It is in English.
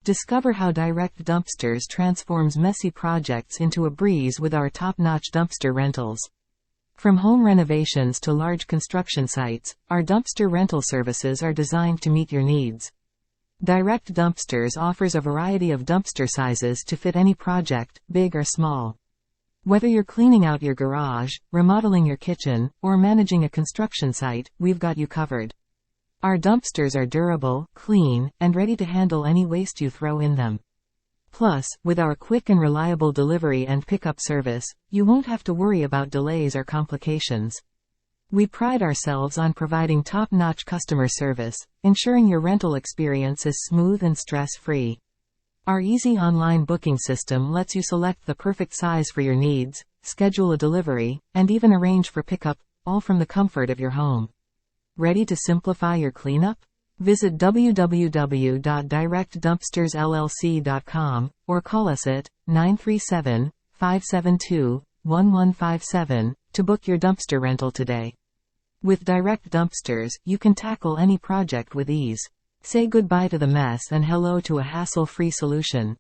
Discover how Direct Dumpsters transforms messy projects into a breeze with our top-notch dumpster rentals. From home renovations to large construction sites, our dumpster rental services are designed to meet your needs. Direct Dumpsters offers a variety of dumpster sizes to fit any project, big or small. Whether you're cleaning out your garage, remodeling your kitchen, or managing a construction site, we've got you covered. Our dumpsters are durable, clean, and ready to handle any waste you throw in them. Plus, with our quick and reliable delivery and pickup service, you won't have to worry about delays or complications. We pride ourselves on providing top-notch customer service, ensuring your rental experience is smooth and stress-free. Our easy online booking system lets you select the perfect size for your needs, schedule a delivery, and even arrange for pickup, all from the comfort of your home. Ready to simplify your cleanup? Visit www.directdumpstersllc.com or call us at 937-572-1157 to book your dumpster rental today. With Direct Dumpsters, you can tackle any project with ease. Say goodbye to the mess and hello to a hassle-free solution.